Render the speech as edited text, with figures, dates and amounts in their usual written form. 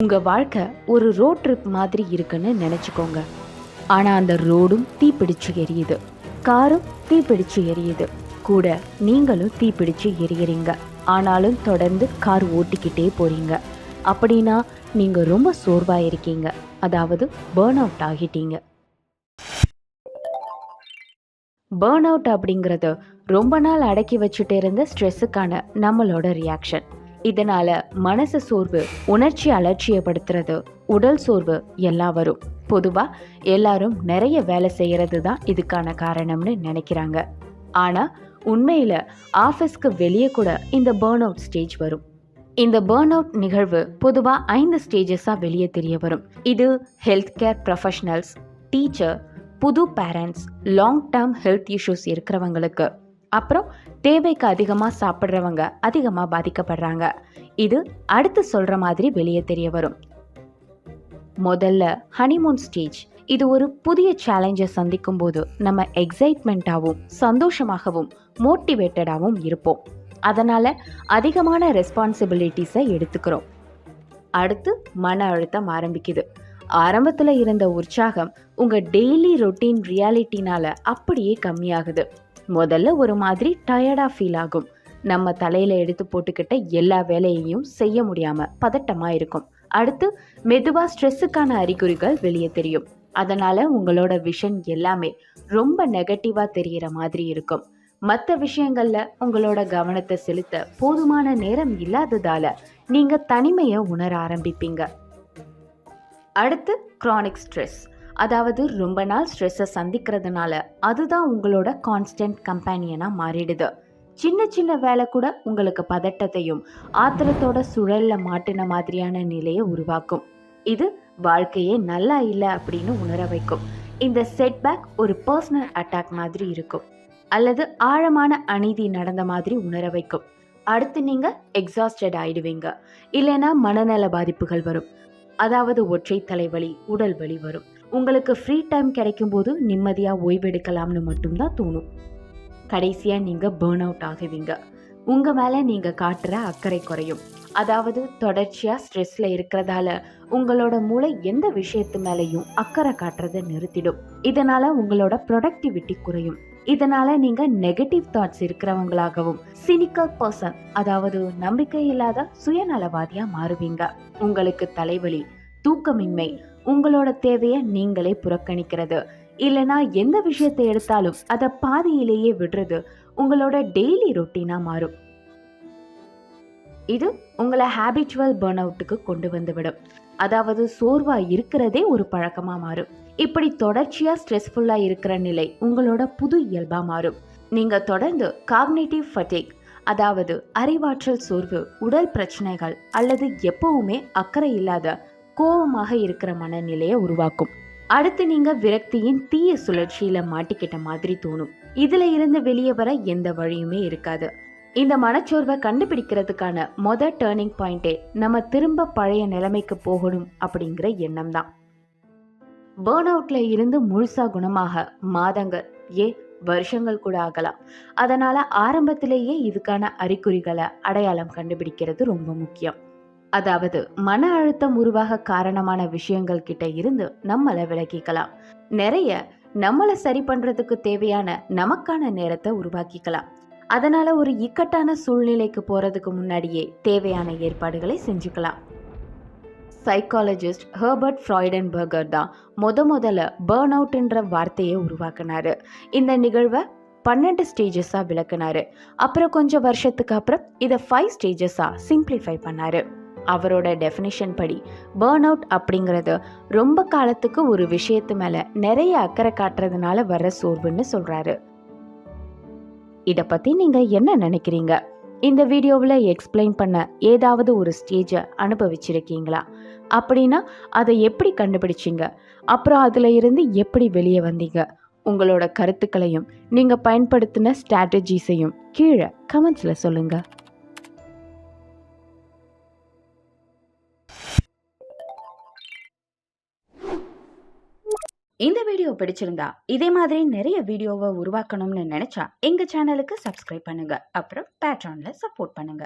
உங்கள் வாழ்க்கை ஒரு ரோட் ட்ரிப் மாதிரி இருக்குன்னு நினச்சிக்கோங்க. ஆனால் அந்த ரோடும் தீப்பிடிச்சு எரியுது, காரும் தீப்பிடிச்சு எரியுது, கூட நீங்களும் தீப்பிடிச்சு எரியுறீங்க. ஆனாலும் தொடர்ந்து கார் ஓட்டிக்கிட்டே போகிறீங்க. அப்படின்னா நீங்கள் ரொம்ப சோர்வாக இருக்கீங்க, அதாவது பேர்ன் அவுட் ஆகிட்டீங்க. பேர்ன் அவுட் அப்படிங்கிறது ரொம்ப நாள் அடக்கி வச்சுட்டு இருந்த ஸ்ட்ரெஸ்ஸுக்கான நம்மளோட ரியாக்ஷன். இதனால மனசு சோர்வு, உணர்ச்சி அலட்சியப்படுத்துறது, உடல் சோர்வு எல்லாம் வரும். பொதுவாக எல்லாரும் நிறைய வேலை செய்கிறது தான் இதுக்கான காரணம்னு நினைக்கிறாங்க. ஆனால் உண்மையில் ஆஃபீஸ்க்கு வெளியே கூட இந்த பேர்ன் அவுட் ஸ்டேஜ் வரும். இந்த பேர்ன் அவுட் நிகழ்வு பொதுவாக 5 ஸ்டேஜஸாக வெளியே தெரிய வரும். இது ஹெல்த் கேர் ப்ரொஃபஷனல்ஸ், டீச்சர், புது parents, long term health issues இருக்கிறவங்களுக்கு, அப்புறம் தேவைக்கு அதிகமாக சாப்பிட்றவங்க அதிகமாக பாதிக்கப்படுறாங்க. இது அடுத்து சொல்கிற மாதிரி வெளியே தெரிய வரும். முதல்ல ஹனிமூன் ஸ்டேஜ். இது ஒரு புதிய சேலஞ்சை சந்திக்கும் போது நம்ம எக்ஸைட்மெண்ட்டாகவும் சந்தோஷமாகவும் மோட்டிவேட்டடாகவும் இருப்போம். அதனால் அதிகமான ரெஸ்பான்சிபிலிட்டிஸை எடுத்துக்கிறோம். அடுத்து மன அழுத்தம் ஆரம்பிக்குது. ஆரம்பத்தில் இருந்த உற்சாகம் உங்கள் டெய்லி ரொட்டீன் ரியாலிட்டினால் அப்படியே கம்மியாகுது. முதல்ல ஒரு மாதிரி டயர்டாக ஃபீல் ஆகும். நம்ம தலையில் எடுத்து போட்டுக்கிட்ட எல்லா வேலையையும் செய்ய முடியாமல் பதட்டமாக இருக்கும். அடுத்து மெதுவாக ஸ்ட்ரெஸ்ஸுக்கான அறிகுறிகள் வெளியே தெரியும். அதனால் உங்களோட விஷன் எல்லாமே ரொம்ப நெகட்டிவாக தெரிகிற மாதிரி இருக்கும். மற்ற விஷயங்களில் உங்களோட கவனத்தை செலுத்த போதுமான நேரம் இல்லாததால் நீங்கள் தனிமையை உணர ஆரம்பிப்பீங்க. அடுத்து க்ரானிக் ஸ்ட்ரெஸ், அதாவது ரொம்ப நாள் ஸ்ட்ரெஸ்ஸை சந்திக்கிறதுனால அதுதான் உங்களோட கான்ஸ்டன்ட் கம்பேனியனாக மாறிடுது. சின்ன சின்ன வேலை கூட உங்களுக்கு பதட்டத்தையும் ஆத்திரத்தோட சுழலில் மாட்டின மாதிரியான நிலையை உருவாக்கும். இது வாழ்க்கையே நல்லா இல்லை அப்படின்னு உணர வைக்கும். இந்த செட்பேக் ஒரு பர்சனல் அட்டாக் மாதிரி இருக்கும், அல்லது ஆழமான அநீதி நடந்த மாதிரி உணர வைக்கும். அடுத்து நீங்கள் எக்ஸாஸ்டட் ஆயிடுவீங்க, இல்லைன்னா மனநல பாதிப்புகள் வரும். அதாவது ஒற்றை தலைவலி, உடல் வலி வரும். உங்களுக்கு ஃப்ரீ டைம் கிடைக்கும் போது நிம்மதியாக ஓய்வெடுக்கலாம்னு மட்டும்தான் தோணும். கடைசியாக நீங்கள் பேர்ன் அவுட் ஆகுவீங்க. உங்கள் மேலே நீங்கள் காட்டுற அக்கறை குறையும். அதாவது தொடர்ச்சியாக ஸ்ட்ரெஸ்ஸில் இருக்கிறதால உங்களோட மூளை எந்த விஷயத்து மேலேயும் அக்கறை காட்டுறதை நிறுத்திடும். இதனால் உங்களோட ப்ரொடக்டிவிட்டி குறையும். இதனால் நீங்கள் நெகட்டிவ் தாட்ஸ் இருக்கிறவங்களாகவும், சினிக்கல் பர்சன், அதாவது நம்பிக்கை இல்லாத சுயநலவாதியாக மாறுவீங்க. உங்களுக்கு தலைவலி, தூக்கமின்மை, உங்களோட தேவையை நீங்களே புறக்கணிக்கிறது, இல்லைனா எந்த விஷயத்தை எடுத்தாலும் அதை பாதியிலேயே விடுறது உங்களோட டெய்லி ரொட்டீனாக மாறும். இது உங்களை ஹேபிச்சுவல் பேர்ன் அவுட்டுக்கு கொண்டு வந்துவிடும். அதாவது சோர்வாக இருக்கிறதே ஒரு பழக்கமாக மாறும். இப்படி தொடர்ச்சியாக ஸ்ட்ரெஸ்ஃபுல்லாக இருக்கிற நிலை உங்களோட புது இயல்பாக மாறும். நீங்கள் தொடர்ந்து காக்னிட்டிவ் ஃபட்டிக், அதாவது அறிவாற்றல் சோர்வு, உடல் பிரச்சனைகள், அல்லது எப்பவுமே அக்கறை இல்லாத கோபமாக இருக்கிற மனநிலையை உருவாக்கும். அடுத்து நீங்கள் விரக்தியின் தீய சுழற்சியில் மாட்டிக்கிட்ட மாதிரி தோணும். இதில் இருந்து வெளியே வர எந்த வழியுமே இருக்காது. இந்த மனச்சோர்வை கண்டுபிடிக்கிறதுக்கான டேர்னிங் பாயிண்டே நம்ம திரும்ப பழைய நிலைமைக்கு போகணும் அப்படிங்கிற எண்ணம் தான். பேர்ன் அவுட்ல இருந்து முழுசா குணமாக மாதங்கள், வருஷங்கள் கூட ஆகலாம். அதனால ஆரம்பத்திலேயே இதுக்கான அறிகுறிகளை அடையாளம் கண்டுபிடிக்கிறது ரொம்ப முக்கியம். அதாவது மன அழுத்தம் உருவாக காரணமான விஷயங்கள் கிட்ட இருந்து நம்மளை விலக்கிக்கலாம். நிறைய நம்மளை சரி பண்றதுக்கு தேவையான நமக்கான நேரத்தை உருவாக்கிக்கலாம். அதனால ஒரு இக்கட்டான சூழ்நிலைக்கு போறதுக்கு முன்னாடியே தேவையான ஏற்பாடுகளை செஞ்சுக்கலாம். சைக்காலஜிஸ்ட் ஹெர்பர்ட் ஃப்ராய்டன்பர்கர் தான் முதல்ல பேர்ன் அவுட்ன்ற வார்த்தையை உருவாக்குனாரு. இந்த நிகழ்வை 12 ஸ்டேஜஸாக விளக்குனாரு. அப்புறம் கொஞ்சம் வருஷத்துக்கு அப்புறம் இதை 5 ஸ்டேஜஸாக சிம்பிளிஃபை பண்ணாரு. அவரோட டெஃபினிஷன் படி பேர்ன் அவுட் அப்படிங்கிறது ரொம்ப காலத்துக்கு ஒரு விஷயத்து மேலே நிறைய அக்கறை காட்டுறதுனால வர சோர்வுன்னு சொல்கிறாரு. இதை பற்றி நீங்கள் என்ன நினைக்கிறீங்க? இந்த வீடியோவில் எக்ஸ்பிளைன் பண்ண ஏதாவது ஒரு ஸ்டேஜை அனுபவிச்சிருக்கீங்களா? அப்படின்னா அதை எப்படி கண்டுபிடிச்சிங்க? அப்புறம் அதில் இருந்து எப்படி வெளியே வந்தீங்க? உங்களோட கருத்துக்களையும் நீங்கள் பயன்படுத்தின ஸ்ட்ராட்டஜிஸையும் கீழே கமெண்ட்ஸில் சொல்லுங்கள். இந்த வீடியோ பிடிச்சிருந்தா இதே மாதிரி நிறைய வீடியோவை உருவாக்கணும்னு நினைச்சா எங்க சேனலுக்கு சப்ஸ்கிரைப் பண்ணுங்க. அப்புறம் பேட்ரான்ல சப்போர்ட் பண்ணுங்க.